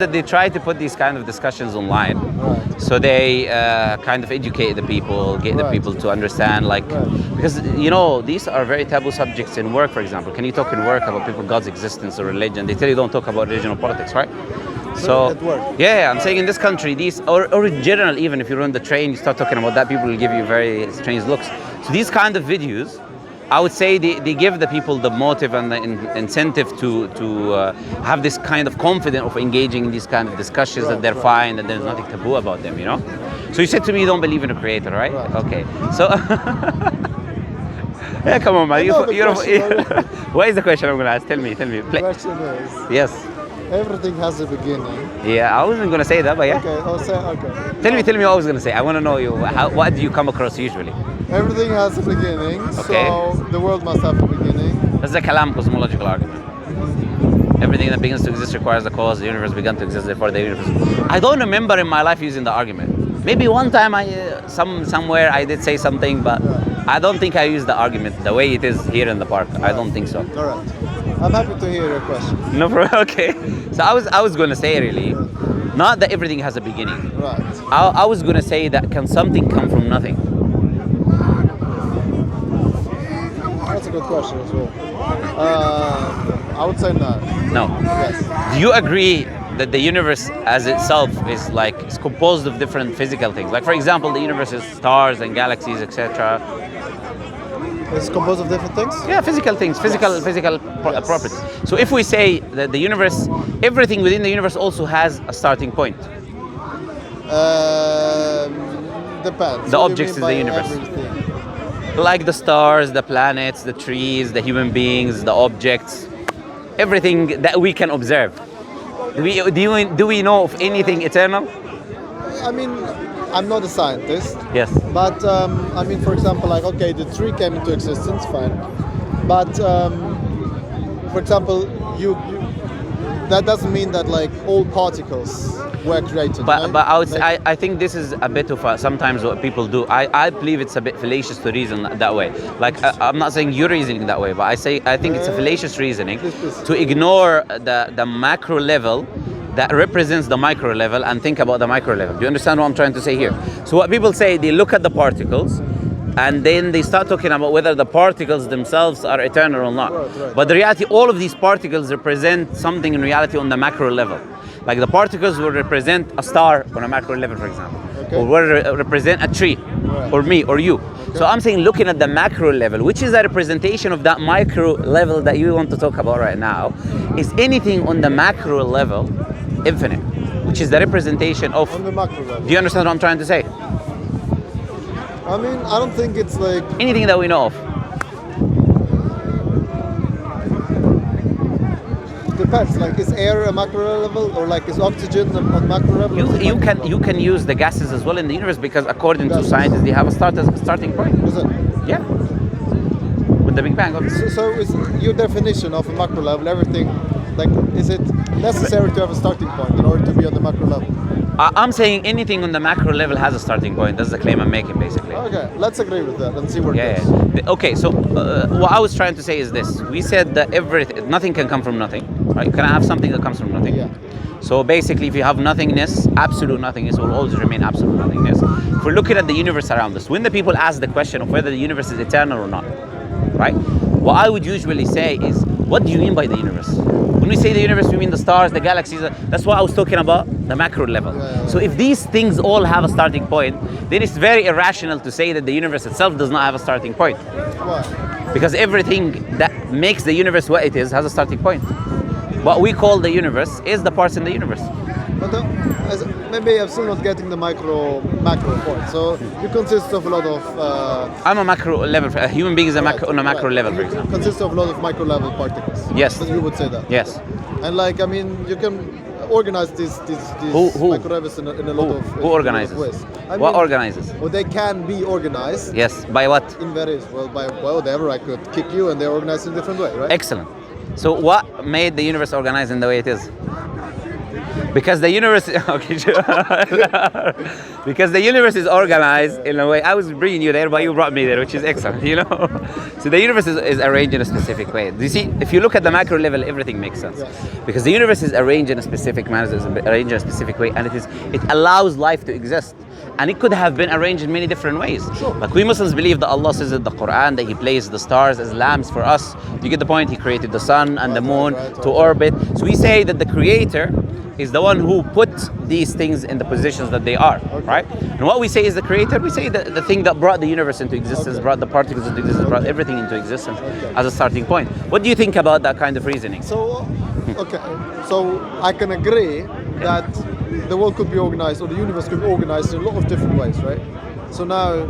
that they try to put these kind of discussions online, Right. so they kind of educate the people, get the Right. people to understand, like, Right. because these are very taboo subjects in work. For example, can you talk in work about people, God's existence or religion? They tell you don't talk about religion or politics, right? So at work. yeah, I'm saying in this country, these or in general, even if you're on the train, you start talking about that, people will give you very strange looks. So these kind of videos, I would say they give the people the motive and the incentive to have this kind of confidence of engaging in these kind of discussions, that they're fine, that there's nothing taboo about them, So you said to me you don't believe in a creator, right? Right. Okay. So yeah, come on, man. know the question. What is the question I'm going to ask? Tell me. The question is, Yes. everything has a beginning. Yeah, I wasn't going to say that, but yeah. Okay, I'll say, okay. Tell me what I was going to say. I want to know what do you come across usually? Everything has a beginning, Okay. so the world must have a beginning. That's the Cosmological argument. Everything that begins to exist requires a cause. The universe began to exist, therefore the universe. I don't remember in my life using the argument. Maybe one time somewhere I did say something, but I don't think I used the argument the way it is here in the park. I don't think so. All right. I'm happy to hear your question. No problem. Okay. So I was going to say, really, not that everything has a beginning. Right. I was going to say that can something come from nothing? That's a good question as well. I would say no. No. Yes. Do you agree that the universe as itself is composed of different physical things? Like, for example, the universe is stars and galaxies, etc. It's composed of different things? Yeah, physical things, physical Yes. properties. So if we say that the universe, everything within the universe also has a starting point. Depends. The What do you objects mean is the by universe. everything? Like the stars, the planets, the trees, the human beings, the objects, everything that we can observe. Do we know of anything eternal? I mean, I'm not a scientist, Yes. but for example, like, okay, the tree came into existence, fine. But for example, that doesn't mean that like all particles were created. But I would say, I think this is a bit of sometimes what people do. I believe it's a bit fallacious to reason that way. Like, I'm not saying you're reasoning that way, but I think it's a fallacious reasoning Please. to ignore the macro level that represents the micro level and think about the micro level. Do you understand what I'm trying to say here? So what people say, they look at the particles and then they start talking about whether the particles themselves are eternal or not. Right. But the reality, all of these particles represent something in reality on the macro level. Like the particles will represent a star on a macro level, for example, Okay. or will represent a tree, Right. or me, or you. So I'm saying, looking at the macro level, which is a representation of that micro level that you want to talk about right now, is anything on the macro level infinite, which is the representation of. on the macro level. Do you understand what I'm trying to say? I mean, I don't think it's like Anything that we know of. depends. Like, is air a macro level, or like is oxygen on macro level? You can use the gases as well in the universe, because according to Gases. scientists, they have a starting point. Is it? Yeah. With the Big Bang, obviously. So is your definition of a macro level everything? Like, is it necessary to have a starting point in order to be on the macro level? I'm saying anything on the macro level has a starting point. That's the claim I'm making, basically. Okay, let's agree with that and see where Yeah. it goes. Yeah. Okay. So what I was trying to say is this: we said that nothing can come from nothing, right? You cannot have something that comes from nothing. Yeah. So basically, if you have nothingness, absolute nothingness will always remain absolute nothingness. If we're looking at the universe around us, when the people ask the question of whether the universe is eternal or not, right? What I would usually say is, what do you mean by the universe? When we say the universe, we mean the stars, the galaxies. That's what I was talking about, the macro level. Yeah. So if these things all have a starting point, then it's very irrational to say that the universe itself does not have a starting point. Why? Because everything that makes the universe what it is has a starting point. What we call the universe is the parts in the universe. But maybe I'm still not getting the macro point. So you consist of a lot of. I'm a macro level. A human being is on a macro right. level, for You example. consist of a lot of micro level particles. Yes. You would say that. Yes. And like, I mean, you can organize these Who? micro levels in a lot of Who organizes? ways. What organizes? Well, they can be organized Yes. By what? in various. Well, by whatever. I could kick you, and they're organized in a different way, right? Excellent. So what made the universe organized in the way it is? Because the universe, okay, sure. Because the universe is organized in a way. I was bringing you there, but you brought me there, which is excellent, you know. So the universe is arranged in a specific way. Do you see? If you look at the macro level, everything makes sense. Because the universe is arranged in a specific manner, it's arranged in a specific way, and it allows life to exist. And it could have been arranged in many different ways. Like we Muslims believe that Allah says in the Quran that He placed the stars as lamps for us. You get the point? He created the sun and the moon to orbit. So we say that the Creator is the one who put these things in the positions that they are, right? And what we say is the Creator, we say that the thing that brought the universe into existence, brought the particles into existence, brought everything into existence as a starting point. What do you think about that kind of reasoning? So, okay, so I can agree that the world could be organized, or the universe could be organized in a lot of different ways, right? So now,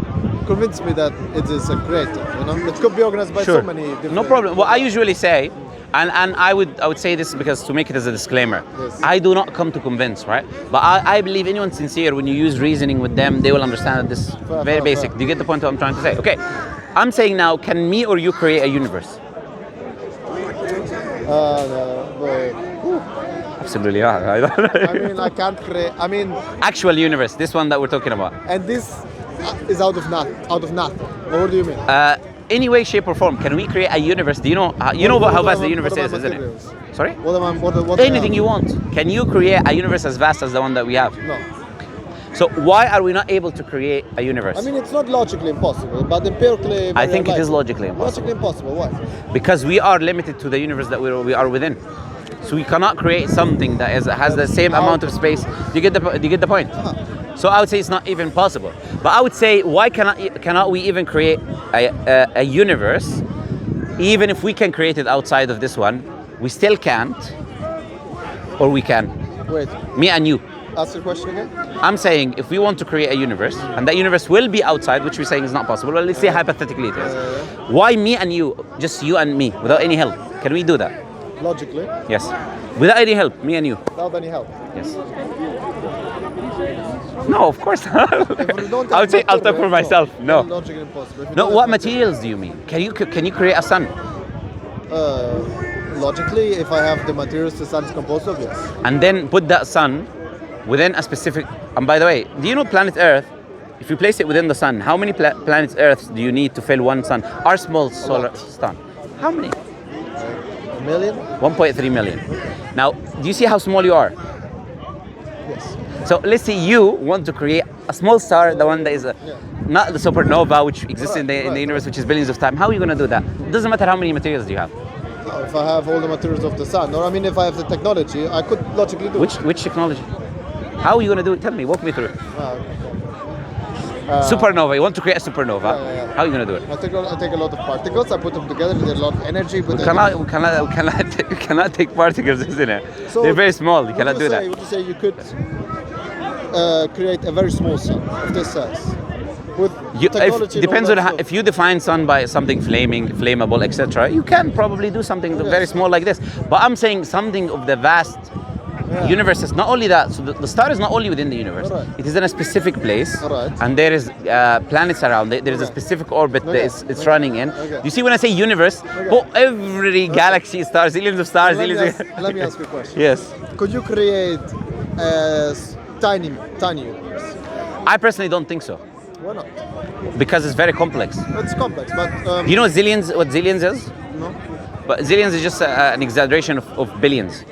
convince me that it is a creator, you know? It could be organized by so many different... No problem. What I usually say, and I would say this because to make it as a disclaimer, I do not come to convince, right? But I believe anyone sincere, when you use reasoning with them, they will understand that this is very basic. Do you get the point of what I'm trying to say? Okay, I'm saying now, can me or you create a universe? Absolutely, yeah. I mean, I can't create. I mean, actual universe, this one that we're talking about. And this is out of nothing. Or what do you mean? Any way, shape, or form, can we create a universe? Do you know? How vast the universe is, isn't it? Sorry? What anything you want. Can you create a universe as vast as the one that we have? No. So why are we not able to create a universe? I mean, it's not logically impossible, but empirically. I think it is logically impossible. Logically impossible. Why? Because we are limited to the universe that we are within. So we cannot create something that has the same amount of space. Do you get the point? So I would say it's not even possible. But I would say, why cannot we even create a universe, even if we can create it outside of this one? We still can't, or we can. Wait. Me and you. Ask the question again. I'm saying if we want to create a universe, and that universe will be outside, which we're saying is not possible. Well, let's say hypothetically it is. Why me and you, just you and me, without any help? Can we do that? Logically? Yes. Without any help, me and you. Without any help? Yes. No, of course not. I would say I'll talk for myself. No. Logically impossible. No, what materials do you mean? Can you create a sun? Logically, if I have the materials the sun is composed of, yes. And then put that sun within a specific... And by the way, do you know planet Earth, if you place it within the sun, how many planets Earth do you need to fill one sun? Our small solar sun. How many? 1 million? 1.3 million. Now, do you see how small you are? Yes. So let's say you want to create a small star, the one that is not the supernova, which exists in the universe, which is billions of times. How are you going to do that? It doesn't matter how many materials do you have. If I have all the materials of the sun, or I mean, if I have the technology, I could logically do it. Which technology? How are you going to do it? Tell me, walk me through it. Supernova, you want to create a supernova. How are you going to do it? I take a lot of particles, I put them together, there's a lot of energy. But we cannot take particles, isn't it? So they're very small, you cannot do that. Would you say you could create a very small sun of this size? It depends on if you define sun by something flammable, etc. You can probably do something very small like this. But I'm saying something of the vast universe is not only that. So the star is not only within the universe. It is in a specific place, and there is planets around it. There is a specific orbit that it's running in. You see, when I say universe, every galaxy, stars, zillions of stars. Let me ask you a question. Yes. Could you create a tiny universe? I personally don't think so. Why not? Because it's very complex. It's complex, but... you know what zillions is? No. But zillions is just an exaggeration of billions.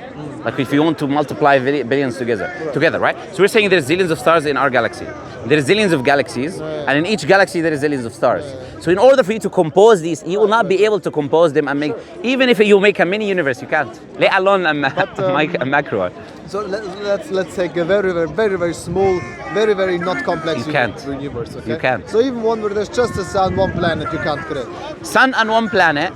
Like if you want to multiply billions together, right? So we're saying there's zillions of stars in our galaxy. There are zillions of galaxies, and in each galaxy there is zillions of stars. So in order for you to compose these, you will not be able to compose them and make... Even if you make a mini universe, you can't. Let alone a macro one. So let's take a very small, very not complex universe. Okay? You can't. So even one where there's just a sun, one planet, you can't create. Sun and one planet.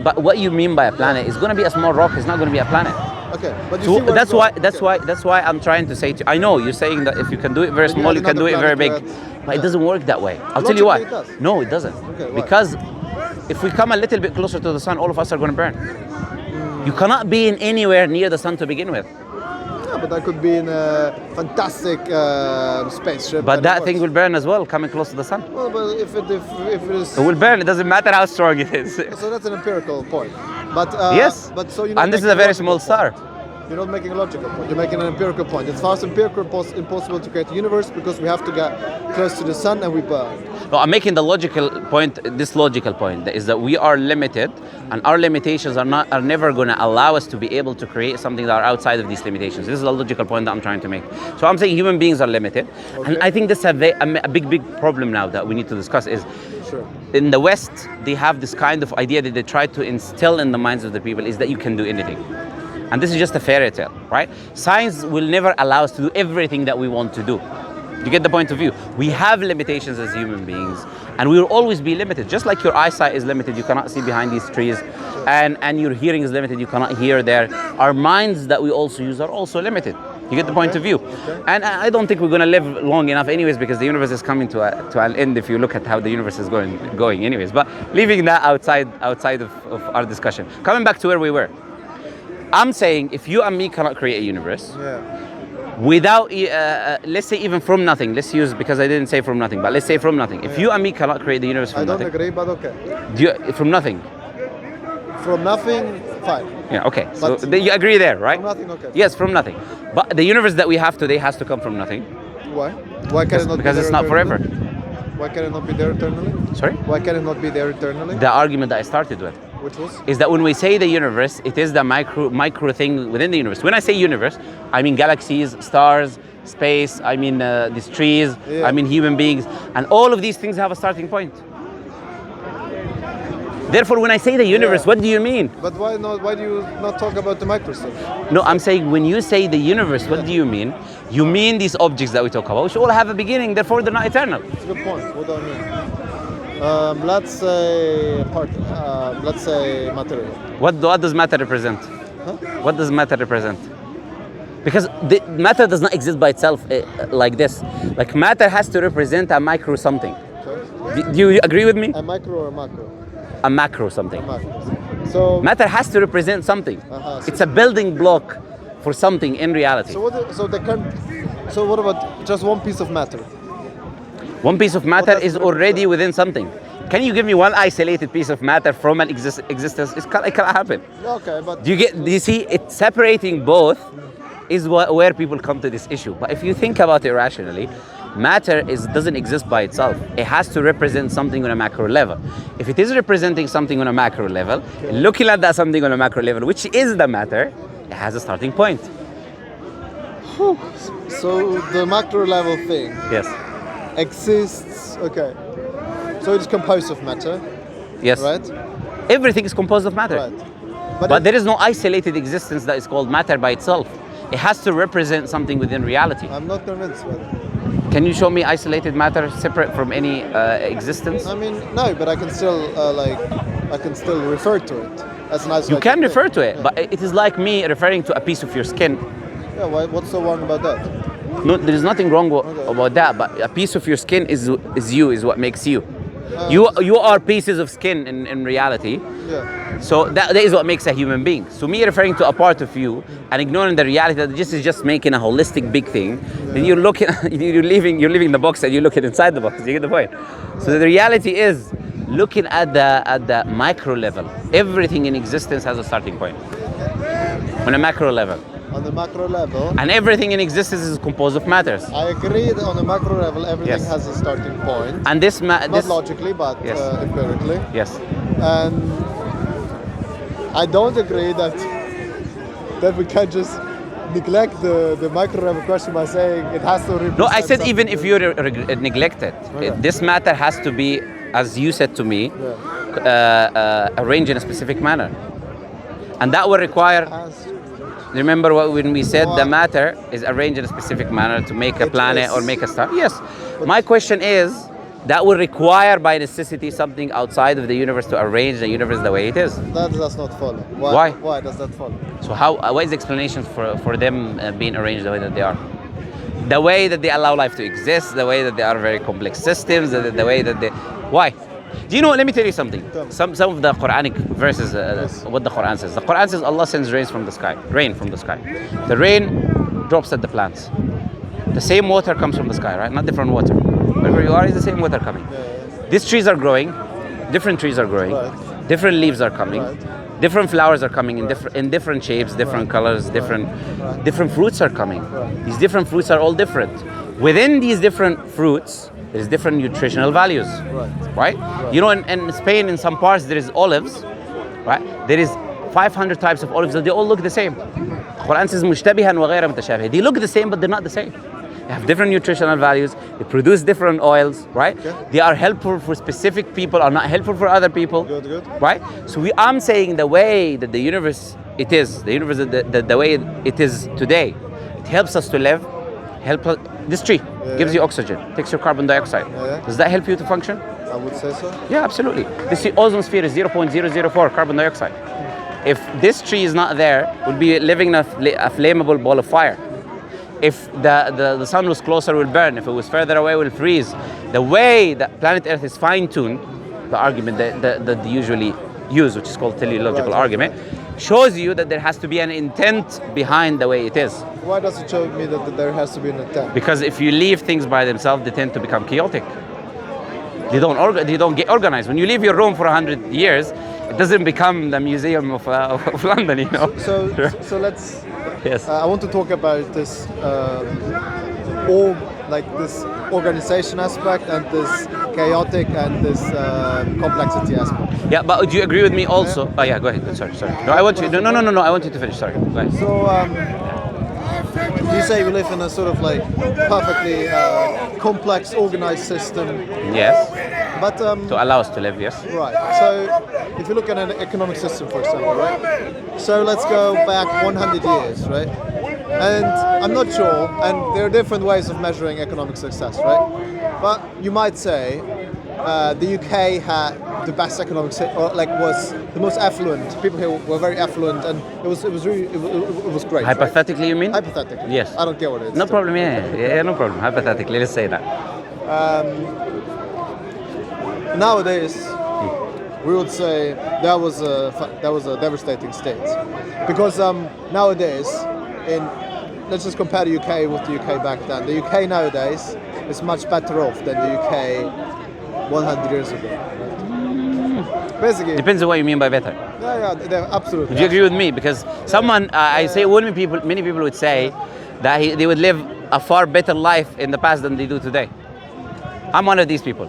But what you mean by a planet is going to be a small rock. It's not going to be a planet. Okay, but so that's why I'm trying to say to you. I know you're saying that if you can do it very small, you can do it very big, but it doesn't work that way. I'll tell you why. No, it doesn't. Okay, because if we come a little bit closer to the sun, all of us are going to burn. You cannot be in anywhere near the sun to begin with. Yeah, but I could be in a fantastic spaceship. But that thing will burn as well, coming close to the sun. Well, but if it is... It will burn. It doesn't matter how strong it is. So that's an empirical point. But yes. But so and this is a very small star. You're not making a logical point. You're making an empirical point. It's far empirical impossible to create a universe because we have to get close to the sun and we burn. No, I'm making the logical point. This logical point is that we are limited, and our limitations are never going to allow us to be able to create something that are outside of these limitations. This is a logical point that I'm trying to make. So I'm saying human beings are limited, and I think this is a big problem now that we need to discuss. Is in the West they have this kind of idea that they try to instill in the minds of the people is that you can do anything. And this is just a fairy tale, right? Science will never allow us to do everything that we want to do. You get the point of view? We have limitations as human beings, and we will always be limited. Just like your eyesight is limited, you cannot see behind these trees, and your hearing is limited, you cannot hear there. Our minds that we also use are also limited. You get the point of view? And I don't think we're going to live long enough anyways, because the universe is coming to an end if you look at how the universe is going anyways. But leaving that outside of our discussion. Coming back to where we were. I'm saying if you and me cannot create a universe without, let's say even from nothing, let's use, because I didn't say from nothing, but let's say from nothing. If you and me cannot create the universe from nothing. I don't agree, but okay. From nothing? From nothing, fine. Yeah, okay. So you agree there, right? From nothing, okay. Yes, from nothing. But the universe that we have today has to come from nothing. Why? Why can it not because be it's there not forever. Why can it not be there eternally? Sorry? Why can it not be there eternally? The argument that I started with. Which was? Is that when we say the universe, it is the micro thing within the universe. When I say universe, I mean galaxies, stars, space, I mean these trees, I mean human beings, and all of these things have a starting point. Therefore, when I say the universe, what do you mean? But why not? Why do you not talk about the micro stuff? No, I'm saying when you say the universe, what do you mean? You mean these objects that we talk about, which all have a beginning, therefore they're not eternal. That's a good point. What do I mean? Let's say let's say material. What does matter represent? Huh? What does matter represent? Because the matter does not exist by itself like this. Like matter has to represent a micro something. Okay. Do you agree with me? A micro or a macro? A macro something. A macro. So matter has to represent something. So it's a building block for something in reality. So what about just one piece of matter? One piece of matter is already within something. Can you give me one isolated piece of matter from an existence? It cannot happen. Okay, but Do you see? It's separating both is where people come to this issue. But if you think about it rationally, matter doesn't exist by itself. It has to represent something on a macro level. If it is representing something on a macro level, looking at that something on a macro level, which is the matter, it has a starting point. So the macro level thing exists. Okay. So it's composed of matter. Yes. Right? Everything is composed of matter. Right. But there is no isolated existence that is called matter by itself. It has to represent something within reality. I'm not convinced. Can you show me isolated matter separate from any existence? I mean, no, but I can still refer to it as an isolated You can thing. refer to it, but it is like me referring to a piece of your skin. Yeah, what's so wrong about that? No, there is nothing wrong about that, but a piece of your skin is what makes you. You are pieces of skin in reality. Yeah. So that is what makes a human being. So me referring to a part of you and ignoring the reality that this is just making a holistic big thing, then you're leaving the box and you're looking inside the box. You get the point? So the reality is looking at the micro level. Everything in existence has a starting point on a macro level. On the macro level. And everything in existence is composed of matters. I agree that on the macro level everything has a starting point. And this not logically, but empirically. Yes. And I don't agree that we can just neglect the micro level question by saying it has to represent. No, I said even if you neglect it, this matter has to be, as you said to me, arranged in a specific manner, and that will require. Remember when we said the matter is arranged in a specific manner to make a planet or make a star? Yes. My question is, that will require by necessity something outside of the universe to arrange the universe the way it is. That does not follow. Why? Why does that follow? So what is the explanation for them being arranged the way that they are? The way that they allow life to exist, the way that they are very complex systems, the way that they... Why? Do you know, let me tell you something. Some of the Quranic verses, what the Quran says. The Quran says Allah sends rain from the sky. The rain drops at the plants. The same water comes from the sky, right? Not different water. Wherever you are, is the same water coming. These trees are growing. Different trees are growing. Different leaves are coming. Different flowers are coming in different shapes, different colors, different fruits are coming. These different fruits are all different. Within these different fruits, there's different nutritional values. Right? You know, in Spain, in some parts, there is olives. Right? There is 500 types of olives, and they all look the same. Quran says مشتبها وغير متشابه. They look the same, but they're not the same. They have different nutritional values. They produce different oils, right? Okay. They are helpful for specific people, are not helpful for other people. Good. Right? So I'm saying the way that the universe it is, the way it is today, it helps us to live. This tree gives you oxygen, takes your carbon dioxide. Does that help you to function? I would say so. Yeah, absolutely. This ozone sphere is 0.004 carbon dioxide. If this tree is not there, we'll be living in a flammable ball of fire. If the sun was closer, we'll burn. If it was further away, we'll freeze. The way that planet Earth is fine-tuned, the argument that they usually use, which is called teleological argument, shows you that there has to be an intent behind the way it is. Why does it show me that there has to be an intent? Because if you leave things by themselves, they tend to become chaotic. They don't get organized. When you leave your room for 100 years, it doesn't become the museum of London, you know. So let's. Yes. I want to talk about this, this organization aspect and this chaotic and this complexity aspect. Yeah, but do you agree with me also? Yeah. Oh yeah, go ahead. Sorry. No, I want you. No. I want you to finish. Sorry. Go ahead. So. You say we live in a sort of like perfectly complex, organized system. Yes. But to allow us to live, yes. Right. So if you look at an economic system, for example, right? So let's go back 100 years, right? And I'm not sure, and there are different ways of measuring economic success, right? But you might say the UK had the best economic, or like was the most affluent. People here were very affluent, and it was great. Hypothetically, right? You mean? Hypothetically. Yes. I don't care what it is. No problem. Yeah, no problem. Hypothetically, let's say that. Nowadays, we would say that was a devastating state, because nowadays, let's just compare the UK with the UK back then. The UK nowadays is much better off than the UK 100 years ago. Right? Basically, depends on what you mean by better. Yeah, absolutely. Would you agree with me? Because someone, I say, many people would say that they would live a far better life in the past than they do today. I'm one of these people.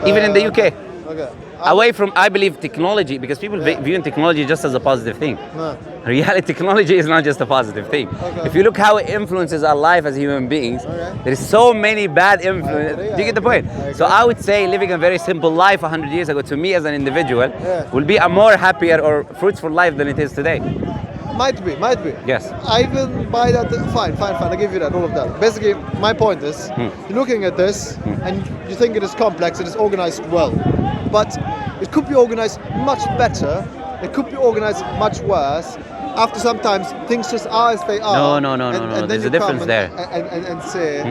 Even in the UK. Okay. Away from, I believe, technology, because people view technology just as a positive thing. No. Reality, technology is not just a positive thing. Okay. If you look how it influences our life as human beings, there is so many bad influences. Do you get the point? So I would say living a very simple life 100 years ago, to me as an individual, will be a more happier or fruitful life than it is today. Might be. Yes. I will buy that. Fine. I'll give you that, all of that. Basically, my point is, you're looking at this and you think it is complex, it is organized well. But it could be organized much better, it could be organized much worse. After sometimes things just are as they are. No. There's a difference there. And say...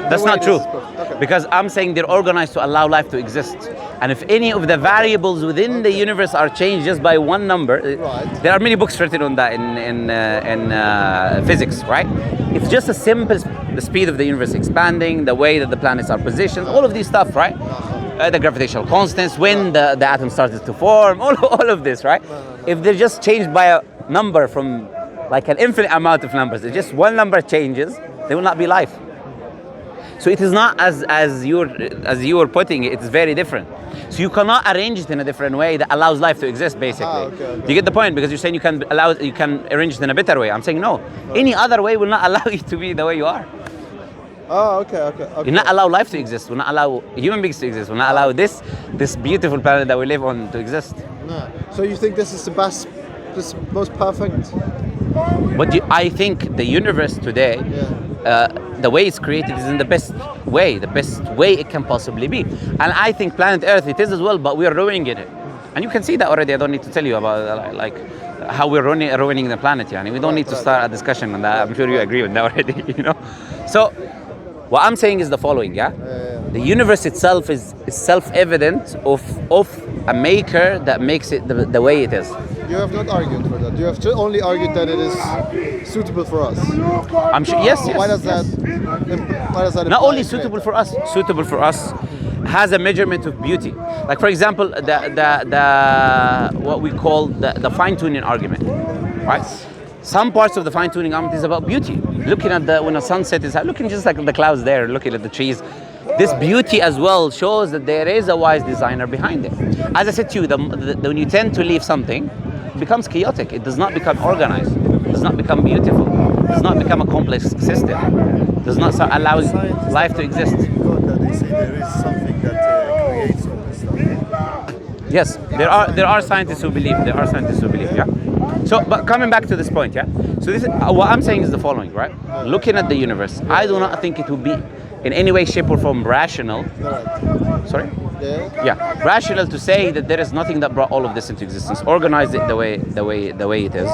That's not true. Okay. Because I'm saying they're organized to allow life to exist. And if any of the variables within the universe are changed just by one number, there are many books written on that in physics, right? It's just a simple, the speed of the universe expanding, the way that the planets are positioned, all of these stuff, right? The gravitational constants, when the atom started to form, all of this, right? If they're just changed by a number from like an infinite amount of numbers, if just one number changes, there will not be life. So it is not as you were putting it, it's very different. So you cannot arrange it in a different way that allows life to exist, basically. Okay. Do you get the point? Because you're saying you can arrange it in a better way. I'm saying no. Any other way will not allow you to be the way you are. Oh, okay. Will not allow life to exist, will not allow human beings to exist, will not allow this beautiful planet that we live on to exist. No. So you think this is the best, this most perfect? But I think the universe today, the way it's created is in the best way it can possibly be. And I think planet Earth, it is as well, but we are ruining it. And you can see that already. I don't need to tell you about like how we're ruining the planet. Yani. We don't need to start a discussion on that. I'm sure you agree with that already, you know. So what I'm saying is the following, the universe itself is self-evident of a maker that makes it the way it is. You have not argued for that. You have only argued that it is suitable for us. I'm sure. Yes. Why does that? Not only suitable for us, has a measurement of beauty. Like for example, the what we call the fine-tuning argument, right? Some parts of the fine-tuning argument is about beauty. Looking at when a sunset is looking just like the clouds there, looking at the trees. This beauty as well shows that there is a wise designer behind it. As I said to you, when you tend to leave something, it becomes chaotic. It does not become organized. It does not become beautiful. It does not become a complex system. It does not start allowing life to exist. That they say there is something that creates all this stuff. Yes, there are scientists who believe. There are scientists who believe. Yeah. So, but coming back to this point, yeah. So this what I'm saying is the following, right? Looking at the universe, I do not think it would be in any way, shape, or form rational. Sorry. Yeah, rational to say that there is nothing that brought all of this into existence, organized it the way it is.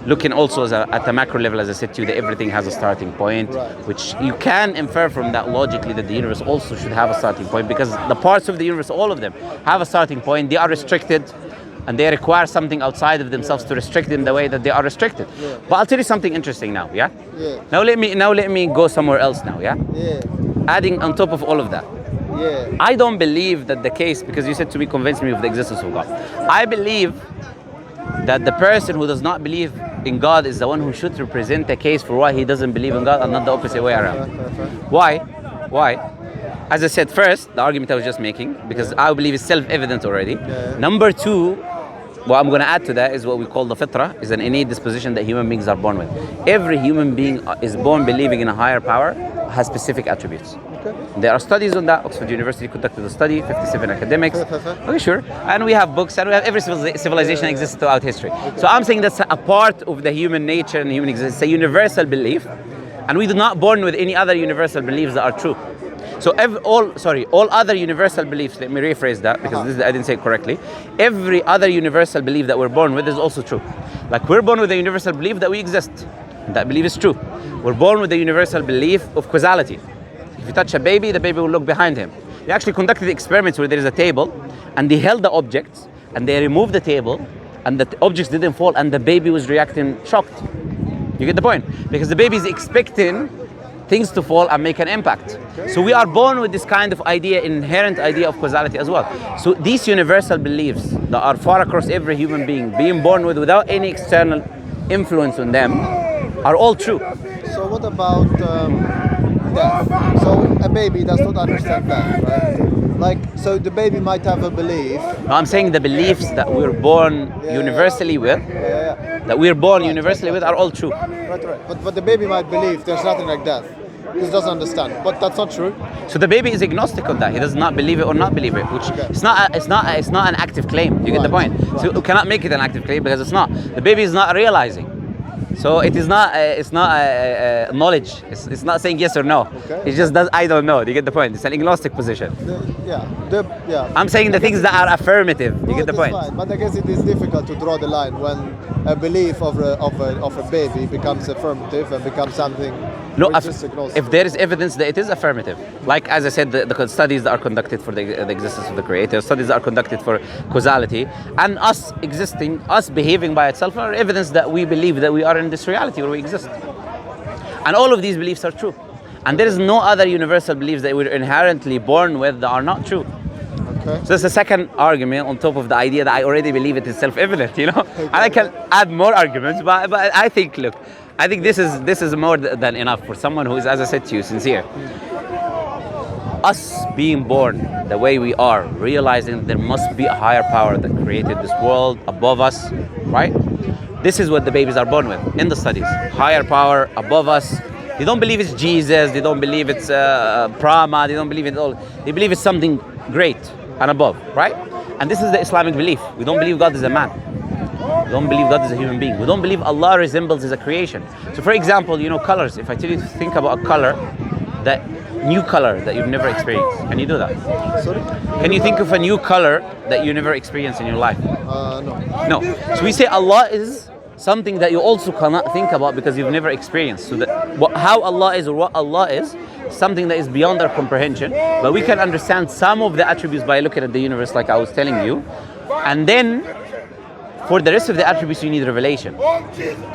Looking also at the macro level, as I said to you, that everything has a starting point, which you can infer from that logically that the universe also should have a starting point, because the parts of the universe, all of them, have a starting point. They are restricted, and they require something outside of themselves to restrict them the way that they are restricted. But I'll tell you something interesting now, yeah? Now let me go somewhere else now, yeah? Adding on top of all of that. I don't believe that the case, because you said to me, convince me of the existence of God. I believe that the person who does not believe in God is the one who should represent the case for why he doesn't believe in God, and not the opposite way around. Why? As I said first, the argument I was just making, because I believe it's self-evident already. Number two, what I'm going to add to that is what we call the Fitra, is an innate disposition that human beings are born with. Every human being is born believing in a higher power, has specific attributes. There are studies on that. Oxford University conducted a study, 57 academics. Okay, sure. And we have books, and we have every civilization exists throughout history. So I'm saying that's a part of the human nature and human existence. It's a universal belief, and we do not born with any other universal beliefs that are true. So all other universal beliefs, let me rephrase that, because I didn't say it correctly. Every other universal belief that we're born with is also true. Like we're born with a universal belief that we exist. That belief is true. We're born with a universal belief of causality. If you touch a baby, the baby will look behind him. They actually conducted experiments where there is a table, and they held the objects, and they removed the table, and the objects didn't fall, and the baby was reacting shocked. You get the point? Because the baby is expecting things to fall and make an impact. So we are born with this kind of idea, inherent idea of causality as well. So these universal beliefs that are far across every human being, being born with without any external influence on them, are all true. So what about death? So a baby does not understand that, right? Like, so the baby might have a belief. No, I'm saying the beliefs that we're born universally with, that we're born universally with, are all true. Right. But the baby might believe there's nothing like death. He doesn't understand, but that's not true. So the baby is agnostic on that. He does not believe it or not believe it, which it's not an active claim. You get the point. So you cannot make it an active claim because it's not. The baby is not realizing. So it is not. It's not knowledge. It's not saying yes or no. It just does. I don't know. Do you get the point? It's an agnostic position. I'm saying the things that are affirmative. You get the point. Fine. But I guess it is difficult to draw the line when a belief of a baby becomes affirmative and becomes something. No, if there is evidence that it is affirmative, like as I said, the studies that are conducted for the existence of the Creator, studies that are conducted for causality, and us existing, us behaving by itself, are evidence that we believe that we are in this reality where we exist. And all of these beliefs are true. And there is no other universal beliefs that we're inherently born with that are not true. So that's the second argument on top of the idea that I already believe it is self-evident, you know? And I can add more arguments, but I think, look, I think this is more than enough for someone who is, as I said to you, sincere. Us being born the way we are, realizing there must be a higher power that created this world above us, right? This is what the babies are born with in the studies. Higher power above us. They don't believe it's Jesus, they don't believe it's Brahma, they don't believe it all. They believe it's something great and above, right? And this is the Islamic belief. We don't believe God is a man. We don't believe God is a human being. We don't believe Allah resembles His creation. So for example, you know, colors. If I tell you to think about a color, that new color that you've never experienced, can you do that? Sorry? Can you think of a new color that you never experienced in your life? No. No. So we say Allah is something that you also cannot think about because you've never experienced. So how Allah is or what Allah is, something that is beyond our comprehension, but we can understand some of the attributes by looking at the universe like I was telling you. And then For the rest of the attributes, you need revelation.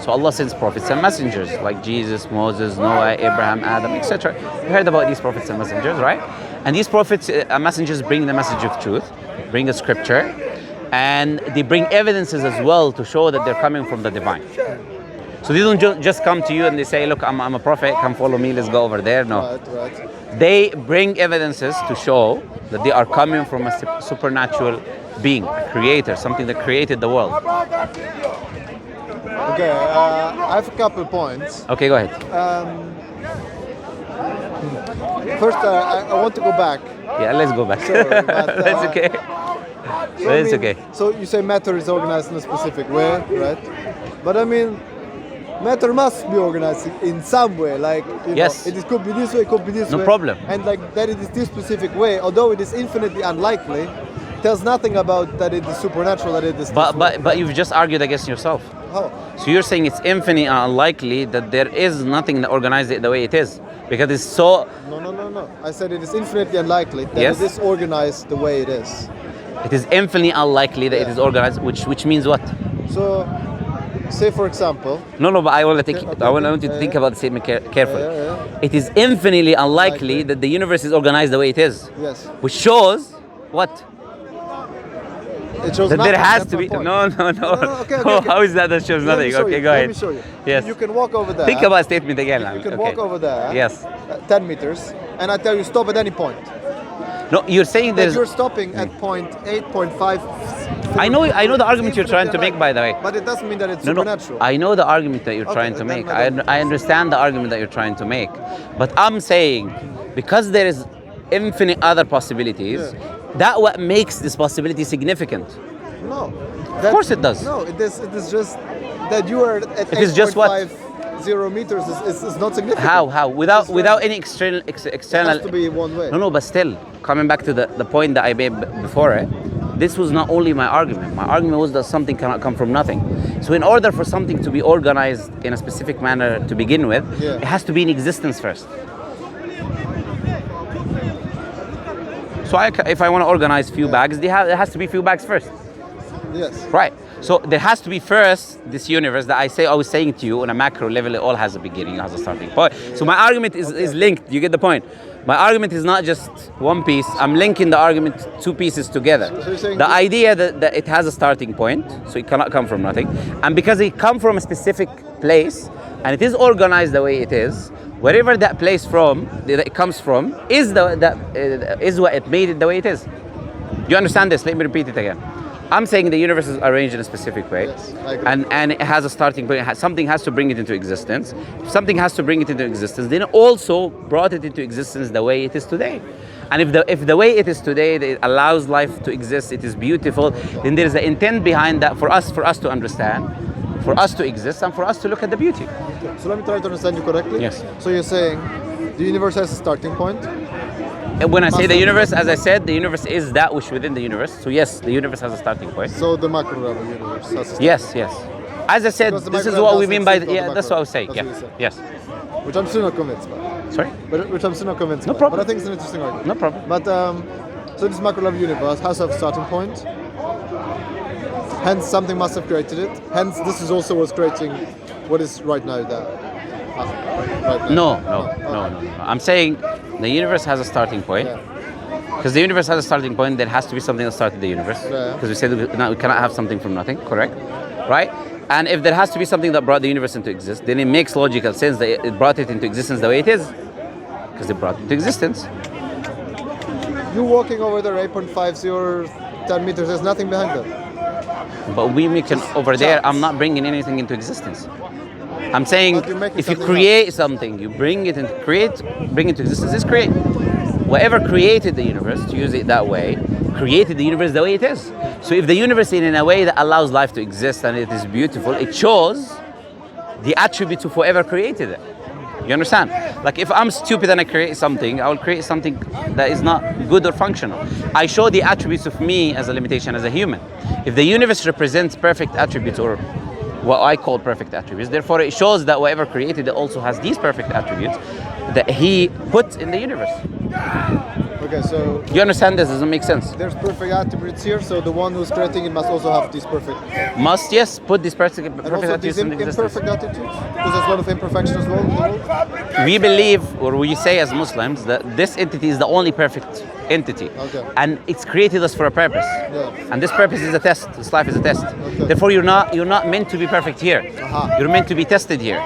So Allah sends prophets and messengers like Jesus, Moses, Noah, Abraham, Adam, etc. You heard about these prophets and messengers, right? And these prophets and messengers bring the message of truth, bring a scripture, and they bring evidences as well to show that they're coming from the divine. So they don't just come to you and they say, look, I'm a prophet, come follow me, let's go over there. No. Right. They bring evidences to show that they are coming from a supernatural being, a creator, something that created the world. Okay, I have a couple points. Okay, go ahead. First, I want to go back. Yeah, let's go back. Sorry, but, That's okay. So, It's okay. So you say matter is organized in a specific way, right? But I mean, matter must be organized in some way. Like, Yes. it could be this way, it could be this way. No problem. And like that it is this specific way, although it is infinitely unlikely, tells nothing about that it is supernatural, that it is. But you've just argued against yourself. How? So you're saying it's infinitely unlikely that there is nothing that organizes it the way it is, because it's so. No. I said it is infinitely unlikely that Yes. it is organized the way it is. It is infinitely unlikely that it is organized, which means what? So, say for example. No, but I want to Okay, I want you to yeah, think yeah. about the statement carefully. Yeah. It is infinitely unlikely Likely. that the universe is organized the way it is, Yes. which shows what? It shows That nothing. there has That's to my be. point. No. Okay. How is that shows Let me nothing? show Okay, you. go Let ahead. me show you. Yes. You can walk over there. Think about statement again. You can okay. walk over there. Yes. 10 meters, and I tell you stop at any point. No, you're saying That there's. you're stopping at point 8.5. I know the argument you're trying to make, by the way. But it doesn't mean that it's No, supernatural. I know the argument that you're Okay, trying to then make. I don't- I understand the argument that you're trying to make. But I'm saying, because there is infinite other possibilities, that what makes this possibility significant. No. Of course it does. No, it is just that you are at It is just what? 8.50 meters is not significant. How? Without It's random. any external It external. has to be one way. No, but still, coming back to the point that I made before it, this was not only my argument. My argument was that something cannot come from nothing. So in order for something to be organized in a specific manner to begin with, Yeah. it has to be in existence first. So if I want to organize few bags, there has to be few bags first. Yes. Right. So there has to be first this universe that I was saying to you on a macro level, it all has a beginning, it has a starting point. So my argument is linked. You get the point? My argument is not just one piece. I'm linking the argument two pieces together. So you're saying the idea that it has a starting point, so it cannot come from nothing, and because it come from a specific place and it is organized the way it is, wherever that place that it comes from is is what it made it the way it is. You understand this? Let me repeat it again. I'm saying the universe is arranged in a specific way, Yes, I agree. and it has a starting point. Something has to bring it into existence. If something has to bring it into existence, then it also brought it into existence the way it is today. And if the way it is today, it allows life to exist, it is beautiful, then there is an intent behind that for us to understand, for us to exist, and for us to look at the beauty. So let me try to understand you correctly. Yes. So you're saying the universe has a starting point. And when I say the universe, as I said, the universe is that which within the universe. So yes, the universe has a starting point. So the macro level universe has a starting Yes. As I said, Because the this is micro what we doesn't mean by exist on the that's what I was macro. saying. That's what Yeah. you said. Yes. Which I'm still not convinced by. Sorry. Which I'm still not convinced No by. problem. But I think it's an interesting argument. No problem. But so this macro level universe has a starting point. Hence something must have created it. Hence this is also what's creating what is right now there. Right now. No. I'm saying the universe has a starting point. Yeah. Because the universe has a starting point, there has to be something that started the universe. Yeah. Because we said we cannot have something from nothing, correct? Right? And if there has to be something that brought the universe into existence, then it makes logical sense that it brought it into existence the way it is. Because it brought it into existence. You walking over there 8.50 or 10 meters, there's nothing behind that. But we make over there, chance. I'm not bringing anything into existence. I'm saying But you're making if you something create something, you bring it bring it to existence, it's create. Whatever created the universe, to use it that way, created the universe the way it is. So if the universe is in a way that allows life to exist and it is beautiful, it shows the attributes of whoever created it. You understand? Like if I'm stupid and I create something, I will create something that is not good or functional. I show the attributes of me as a limitation as a human. If the universe represents perfect attributes or what I call perfect attributes, therefore it shows that whoever created it also has these perfect attributes that he put in the universe. Okay, so Do you understand this? Does it make sense? there's perfect attributes here, so the one who's creating it must also have these perfect. Must, yes, put these perfect And also these attributes in existence. imperfect attitudes, because there's a lot of imperfection as well in the world. We believe, or we say as Muslims, that this entity is the only perfect entity. Okay. And it's created us for a purpose. Yeah. And this purpose is a test. This life is a test. Okay. Therefore, you're not meant to be perfect here. Aha. You're meant to be tested here.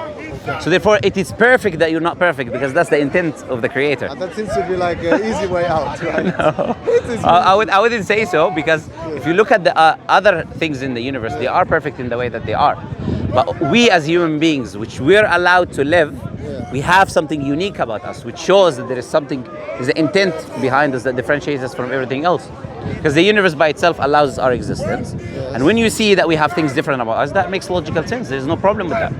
So therefore, it is perfect that you're not perfect, because that's the intent of the Creator. And that seems to be like an easy way out, right? No. It is I wouldn't say so, because if you look at the other things in the universe, they are perfect in the way that they are. But we as human beings, which we're allowed to live, we have something unique about us, which shows that there is something, is the intent behind us that differentiates us from everything else. Because the universe by itself allows our existence. And when you see that we have things different about us, that makes logical sense. There's no problem with that.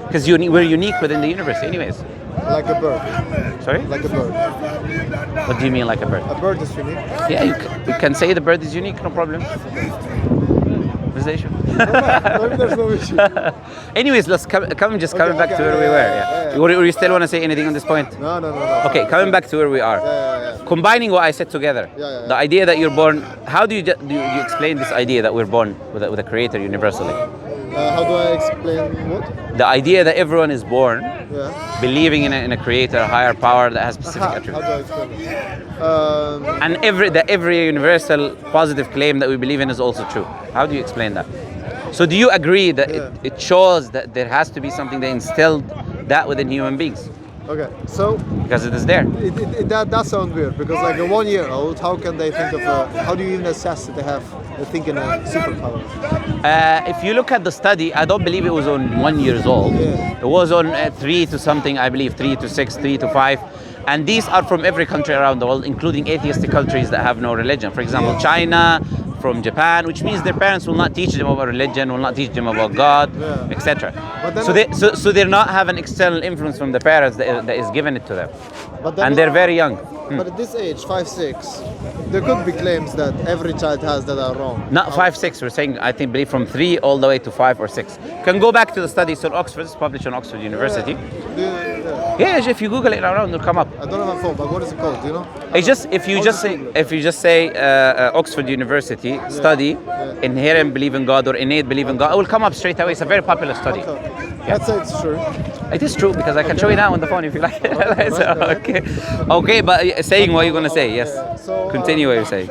Because we're unique within the universe anyways. like a bird. Sorry? Like a bird. What do you mean like a bird? A bird is unique. Yeah, you can say the bird is unique, no problem. What's the issue? Maybe there's no issue. Anyways, let's coming back to where we were. Yeah. Or you still want to say anything on this point? No. Okay, coming back to where we are. Yeah. Combining what I said together. Yeah. The idea that you're born. How do you explain this idea that we're born with a creator universally? How do I explain what? The idea that everyone is born Yeah. believing in a creator, a higher power that has specific How attributes. do I explain it? And every universal positive claim that we believe in is also true. How do you explain that? So do you agree that it shows that there has to be something that instilled that within human beings? Okay, so Because it is there. that does sound weird, because like a 1 year old, how can they think of how do you even assess that they think in a superpower? If you look at the study, I don't believe it was on 1 year old. Yeah. It was on 3 to something, I believe, 3 to 6, 3 to 5. And these are from every country around the world, including atheistic countries that have no religion. For example, China, from Japan, which means their parents will not teach them about religion, will not teach them about God, Yeah. etc. But then So they're not having external influence from the parents that is given it to them. But then And they're very young. But at this age, 5, 6, there could be claims that every child has that are wrong. Not 5, 6. We're saying, I think, believe from 3 all the way to 5 or 6. You can go back to the study. So Oxford, it's published on Oxford University. Yeah, if you Google it around, it'll come up. I don't have a phone, but what is it called? Do you know? It's just if you just say Oxford University study inherent belief in God or innate belief in God, it will come up straight away. It's a very popular study. Let's say it's true. It is true because I can show you now on the phone if you like. So, Right. okay, but saying what you're gonna say, yes. So, Continue what you're saying.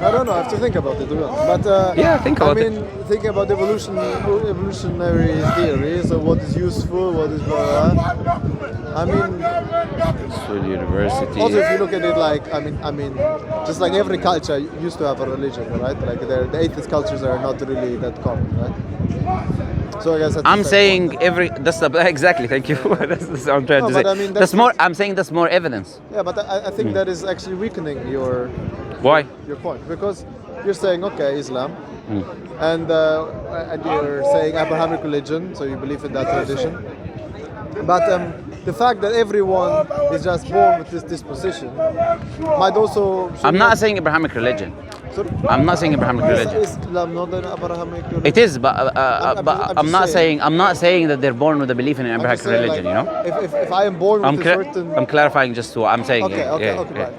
I don't know. I have to think about it, to be honest. But Yeah, think about it. I mean, thinking about evolutionary theories of what is useful, what is I mean, Oxford University. also if you look at it like I mean, just like every culture used to have a religion, right? Like the atheist cultures are not really that common, right? So I guess that's I'm the same saying point. exactly. Thank you. That's what I'm trying No, to but say. I mean, that's that's more. I'm saying that's more evidence. Yeah, but I think that is actually weakening your Why? point, because you're saying okay, Islam, and you're saying Abrahamic religion, so you believe in that tradition. But the fact that everyone is just born with this disposition might also. I'm not saying Abrahamic religion. Sorry? I'm not saying Abrahamic religion. Is Islam not an Abrahamic religion? It is, but I'm just saying. I'm not saying that they're born with a belief in I'm Abrahamic just saying, religion. like, You know. If I am born with a certain. I'm clarifying just to what I'm saying. Okay,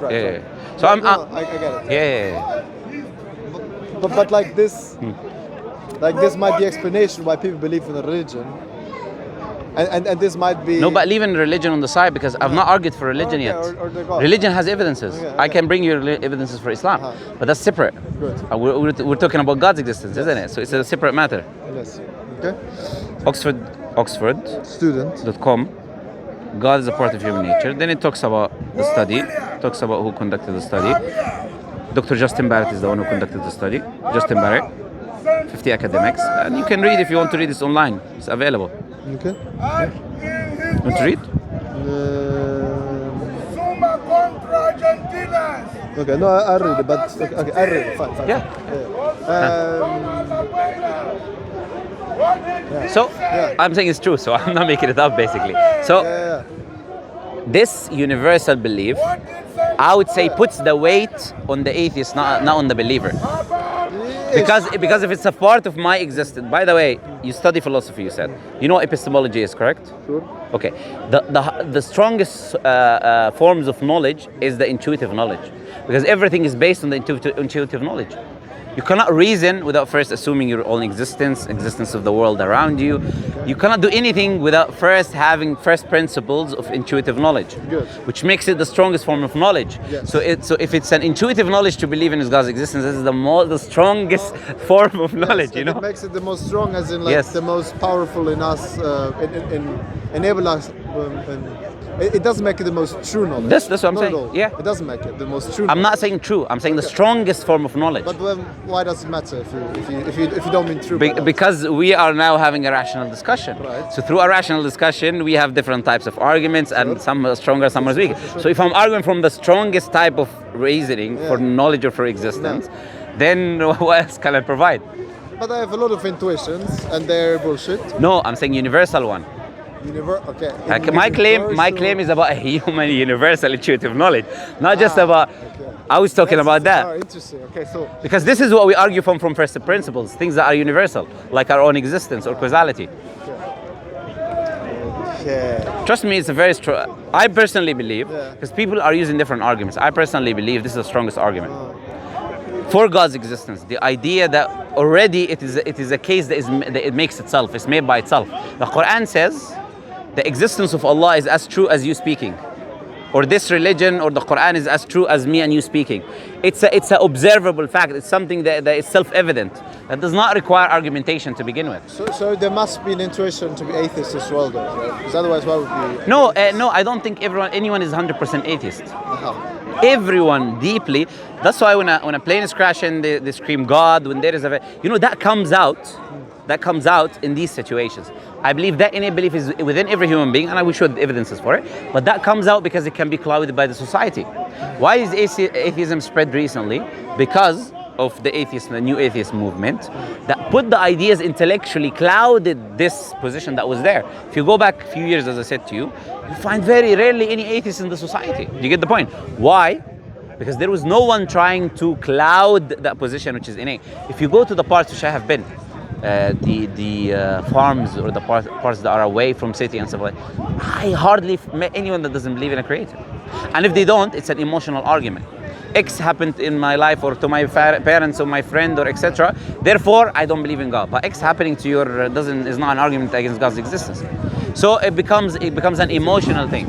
right. So I'm. I get it. Yeah. But like this, might be explanation why people believe in a religion, and this might be. No, but leaving religion on the side because I've not argued for religion Okay, yet. or the God. Religion has evidences. Okay. I can bring you evidences for Islam, but that's separate. Good. We're talking about God's existence, isn't it? So it's a separate matter. Yes. Okay. Oxford.com. Student. God is a part of human nature. Then it talks about the study, talks about who conducted the study. Dr. Justin Barrett is the one who conducted the study. Justin Barrett, 50 academics. And you can read if you want to read this online. It's available. Okay. Want to read? Okay. No, I read it, but okay, I read it. Fine. Yeah. So, I'm saying it's true, so I'm not making it up basically. So, this universal belief, I would say, puts the weight on the atheist, not on the believer. Because if it's a part of my existence. By the way, you study philosophy. You said you know what epistemology is, correct? Sure. Okay. The strongest forms of knowledge is the intuitive knowledge, because everything is based on the intuitive knowledge. You cannot reason without first assuming your own existence of the world around you. You cannot do anything without first having first principles of intuitive knowledge, Good. which makes it the strongest form of knowledge. Yes. So if it's an intuitive knowledge to believe in God's existence, this is the strongest form of knowledge. You know. It makes it the most strong, as in like Yes. the most powerful in us, enable us. It doesn't make it the most true knowledge. That's what I'm Not saying. at all. Yeah. It doesn't make it the most true. I'm not saying true. I'm saying the strongest form of knowledge. But why does it matter if you don't mean true? by that? Because we are now having a rational discussion. Right. So through a rational discussion, we have different types of arguments, and some are stronger, some are weaker. So if I'm arguing from the strongest type of reasoning for knowledge or for existence, then what else can I provide? But I have a lot of intuitions, and they're bullshit. No, I'm saying universal one. Okay. Like my claim is about a human universal intuitive knowledge, not just about. Okay. I was talking about that. Interesting. Okay, so Because this is what we argue from first principles, things that are universal, like our own existence or causality. yeah. Trust me, it's a very strong. I personally believe, Yeah. because people are using different arguments. I personally believe this is the strongest argument for God's existence. The idea that already it is a case that it makes itself. It's made by itself. The Quran says the existence of Allah is as true as you speaking, or this religion or the Quran is as true as me and you speaking. It's an observable fact. It's something that is self-evident. That does not require argumentation to begin with. So there must be an intuition to be atheist as well, though, right? Because otherwise, why would we? No, I don't think anyone is 100% atheist. Everyone deeply. That's why when a plane is crashing, they scream God. When there is that comes out in these situations. I believe that innate belief is within every human being, and I will show the evidences for it. But that comes out because it can be clouded by the society. Why is atheism spread recently? Because of the new atheist movement that put the ideas intellectually, clouded this position that was there. If you go back a few years, as I said to you, you find very rarely any atheists in the society. Do you get the point? Why? Because there was no one trying to cloud that position which is innate. If you go to the parts which I have been, the farms or the parts that are away from city and stuff like that, I hardly met anyone that doesn't believe in a creator. And if they don't, it's an emotional argument. X happened in my life or to my parents or my friend or etc. Therefore, I don't believe in God. But X happening to your is not an argument against God's existence. So it becomes an emotional thing.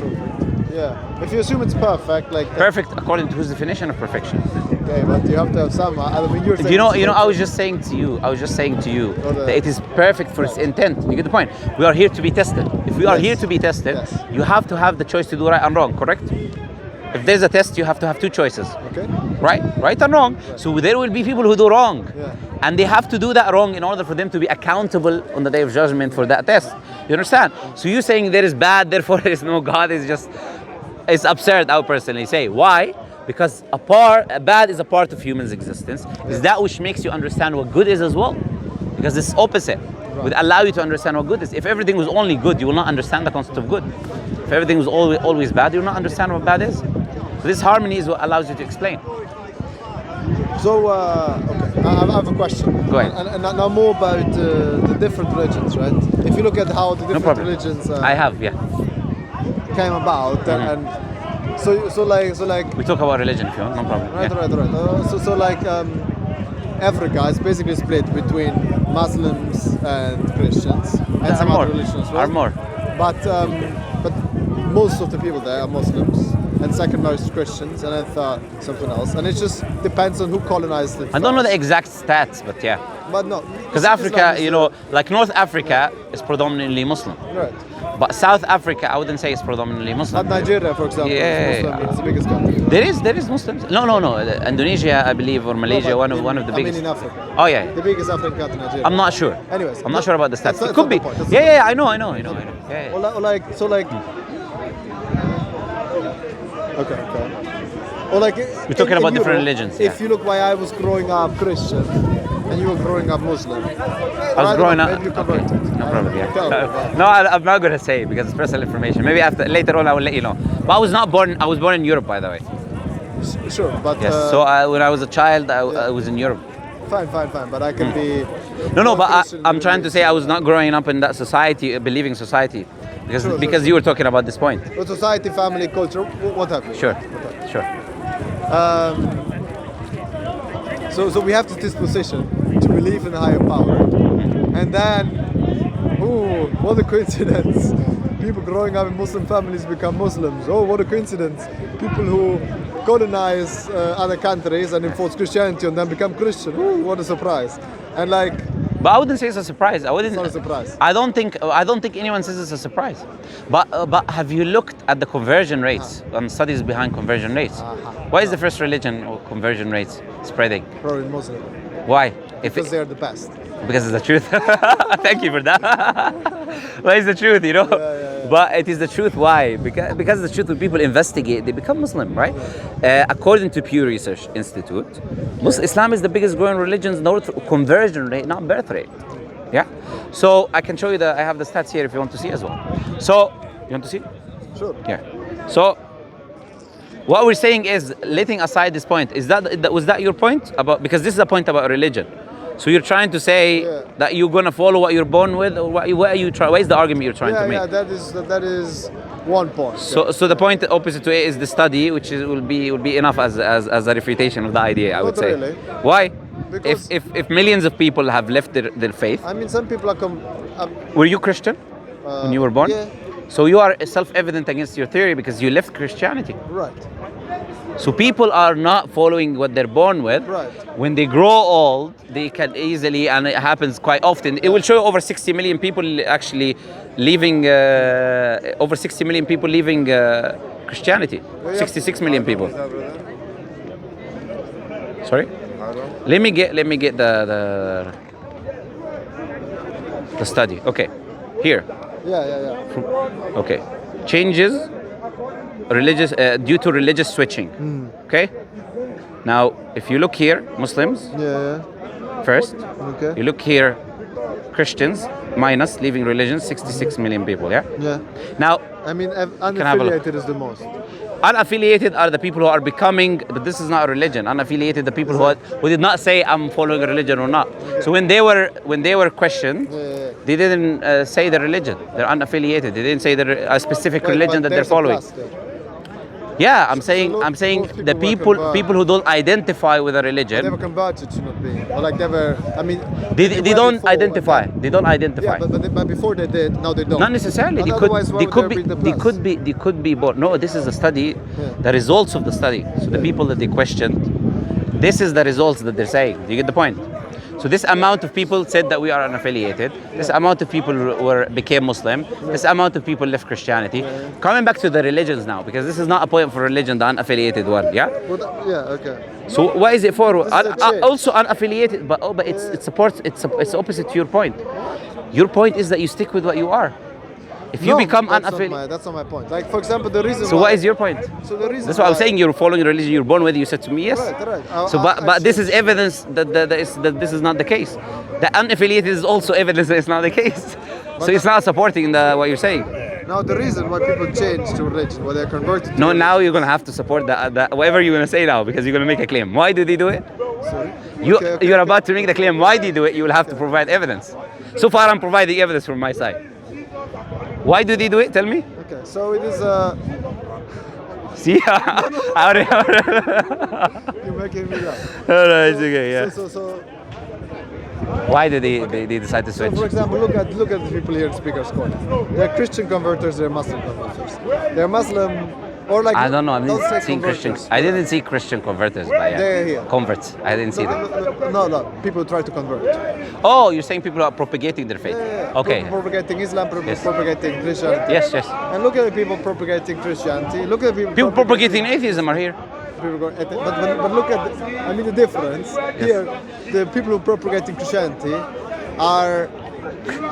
Yeah. If you assume it's perfect, like Perfect according to whose definition of perfection. okay, but you have to have some. I mean, you're saying. You know. I was just saying to you that it is perfect for its intent. You get the point. We are here to be tested. If we are here to be tested, you have to have the choice to do right and wrong. Correct? If there's a test, you have to have two choices. Okay. Right and wrong. So there will be people who do wrong. Yeah. And they have to do that wrong in order for them to be accountable on the day of judgment for that test. You understand? So you saying there is bad, therefore there is no God it's absurd, I would personally say. Why? Because a bad is a part of human's existence. Is that which makes you understand what good is as well. Because it's opposite. Would allow you to understand what good is. If everything was only good, you will not understand the concept of good. If everything was always bad, you will not understand what bad is. So this harmony is what allows you to explain. So, okay, I have a question. Go ahead. And now more about the different religions, right? If you look at how the different religions I have, yeah. came about, and so like We talk about religion if you want, no problem. right, Yeah. so like Africa is basically split between Muslims and Christians and There some are other more. religions, Are right? more. But most of the people there are Muslims, and second most Christians, and then third something else. And it just depends on who colonized it. I don't know the first. exact stats, but yeah. But no, Because Africa, like North Africa is predominantly Muslim. Right. But South Africa, I wouldn't say it's predominantly Muslim. But Nigeria, for example, is Muslim. It's the biggest country. There is Muslims. No. Indonesia, I believe, or Malaysia, No, but one of the biggest. I mean in Africa. Oh yeah. The biggest African country, Nigeria. I'm not sure. Anyways, I'm not sure about the stats. that's It could not be. the point. That's Yeah, I know. Yeah. Or like so like. Okay. Or like. We're talking about different Europe, religions. If Yeah. you look why I was growing up Christian, and you were growing up Muslim. I was growing up. Maybe you converted. Okay, no problem. Yeah. Tell me about it. No, I'm not gonna say it because it's personal information. Maybe later on I will let you know. But I was not born. I was born in Europe, by the way. Sure, but Yes. So when I was a child, I was in Europe. Fine. But I can be. No, but Christian I'm trying to religion. say I was not growing up in that society, a believing society, Sure. because you were talking about this point. But society, family, culture, what have you? Sure. So we have this position to believe in a higher power, and then, what a coincidence! People growing up in Muslim families become Muslims. Oh, what a coincidence! People who colonize other countries and enforce Christianity and then become Christian. Ooh, what a surprise! And like, But I wouldn't say it's a surprise. it's not a surprise. I don't think anyone says it's a surprise. But have you looked at the conversion rates and studies behind conversion rates? Why is the first religion or conversion rates spreading? Probably Muslim. Why? If Because they're the best. because it's the truth. Thank you for that. Well, it's the truth, you know. But it is the truth. Why? Because the truth. When people investigate, they become Muslim, right? According to Pew Research Institute, Islam is the biggest growing religion in order to conversion rate, not birth rate. Yeah. So I can show you I have the stats here if you want to see as well. So you want to see? Sure. Yeah. So what we're saying is, letting aside this point, was that your point about, because this is a point about religion. So you're trying to say that you're gonna follow what you're born with, or what are you trying? What is the argument you're trying to make? Yeah, that is one point. So the point opposite to it is the study, which will be enough as a refutation of the idea. I would Not say. really. Why? Because- If millions of people have left their faith, I mean, some people are were you Christian when you were born? Yeah. So you are self-evident against your theory because you left Christianity. Right. So people are not following what they're born with. Right. When they grow old, they can easily, and it happens quite often. It will show over 60 million people actually leaving. Over 60 million people leaving Christianity. 66 million people. Sorry. Let me get the study. Okay, here. Yeah. Okay, changes religious due to religious switching. Okay. Now, if you look here, Muslims Yeah. first. Okay. You look here, Christians minus leaving religion, 66 million people. Yeah. Yeah. Now, I mean, have a look. unaffiliated is the most. unaffiliated are the people who are becoming, but this is not a religion. Unaffiliated, the people who did not say I'm following a religion or not. So when they were questioned, they didn't say the religion. They're unaffiliated. They didn't say a specific religion that they're following. Yeah, I'm saying both the people were people who don't identify with a religion, Never converted to not being, or like never. I mean, they were don't before, identify. and They don't identify. then- Yeah, but before they did, now they don't. Not necessarily. And They could. otherwise, why They would could there be. the They plus? could be. They could be born. No, this is a study. The results of the study. So the people that they questioned, this is the results that they're saying. Do you get the point? So this amount of people said that we are unaffiliated. This amount of people became Muslim. This amount of people left Christianity. Coming back to the religions now, because this is not a point for religion, the unaffiliated one. Yeah. Okay. So what is it for? This is a change. Also unaffiliated, but it supports. It's opposite to your point. Your point is that you stick with what you are. If you become unaffiliated. That's not my point. Like, for example, the reason. So what is your point? So the reason. That's what I'm why- saying. You're following a religion you're born with. You said to me yes. Right. So, but this is evidence that this is not the case. The unaffiliated is also evidence that it's not the case. So it's not supporting what you're saying. Now the reason why people change to religion, why they're converted. To No, religion, now you're gonna have to support that whatever you're gonna say now, because you're gonna make a claim. Why do they do it? Sorry. You're about to make the claim. Why do you do it? You will have to provide evidence. So far, I'm providing evidence from my side. Why do they do it? Tell me. Okay, so it is See, you're making me laugh. Alright, okay, yeah. So Why do they decide to switch? for example, look at the people here in Speaker's Corner. They're Christian converters. They're Muslim converters. They're Muslim, or like I don't know. I don't say didn't see Christian. converters. I didn't see Christian converters, but yeah, They're here. converts. I didn't see them. No. People try to convert. Oh, you're saying people are propagating their faith? Okay. Propagating Islam, Yes. propagating Christianity. Yes. And look at the people propagating Christianity. Look at the People propagating atheism are here. People go, but look at the difference. Here, the people who propagating Christianity are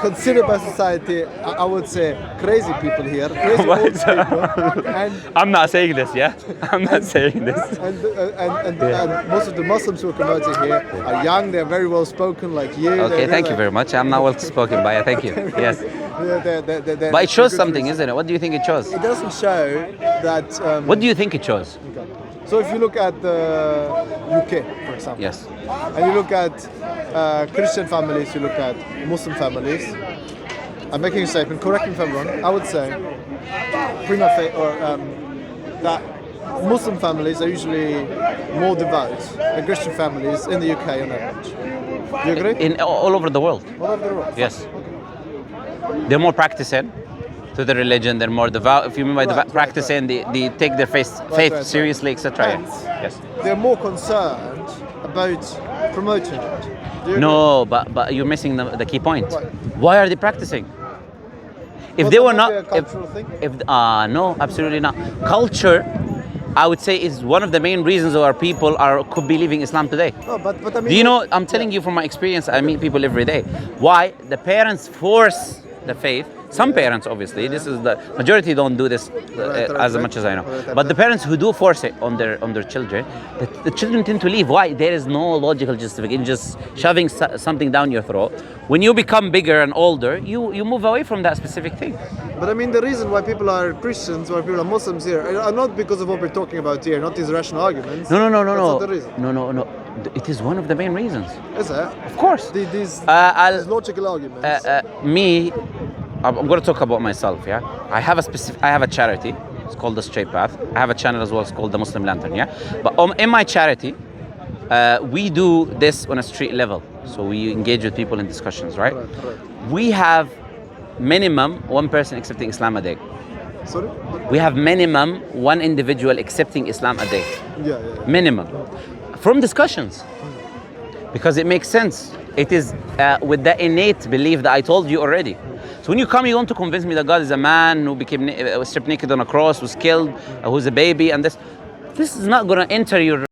considered by society, I would say, crazy people here, crazy old people, and I'm not saying this, yeah? I'm not saying this. and most of the Muslims who are converting here are young. They're very well spoken, like you. Okay, thank you very much. I'm not well spoken, but yeah, thank you. Yes. But it shows something, isn't it? What do you think it shows? It doesn't show that. What do you think it shows? So if you look at the UK, for example, Yes. and you look at Christian families, you look at Muslim families, I'm making a statement, correct me if I'm wrong, I would say prima facie, or that Muslim families are usually more devout than Christian families in the UK on average. Do you agree? In all over the world. All over the world? Yes. They're more practicing to the religion. They're more devout. If you mean by Right, practicing, they take their faith right. seriously, etc. And Yes. they're more concerned about promoting it. Do you No, but you're missing the key point. Right. Why are they practicing? If Would they that were not not, be a cultural thing? No, absolutely not. Culture, I would say, is one of the main reasons why people could be leaving Islam today. No, but I mean, Do you know? I'm telling you from my experience. I meet people every day. Why the parents force the faith? Some parents, obviously, this is the majority don't do this as much as I know. But the parents who do force it on their children, the children tend to leave. Why? There is no logical justification. Just shoving something down your throat. When you become bigger and older, you move away from that specific thing. But I mean, the reason why people are Christians, why people are Muslims here, are not because of what we're talking about here, not these rational arguments. No. That's not the reason. No. It is one of the main reasons. Is it? Of course. These logical arguments. I'm going to talk about myself. Yeah, I have a charity. It's called the Straight Path. I have a channel as well. It's called the Muslim Lantern. Yeah, but in my charity, we do this on a street level. So we engage with people in discussions. Right. We have minimum one person accepting Islam a day. Sorry? We have minimum one individual accepting Islam a day. Yeah. Minimum. From discussions. Because it makes sense. It is with the innate belief that I told you already. So when you come, you want to convince me that God is a man who became stripped naked on a cross, was killed, who's a baby, and this is not going to enter your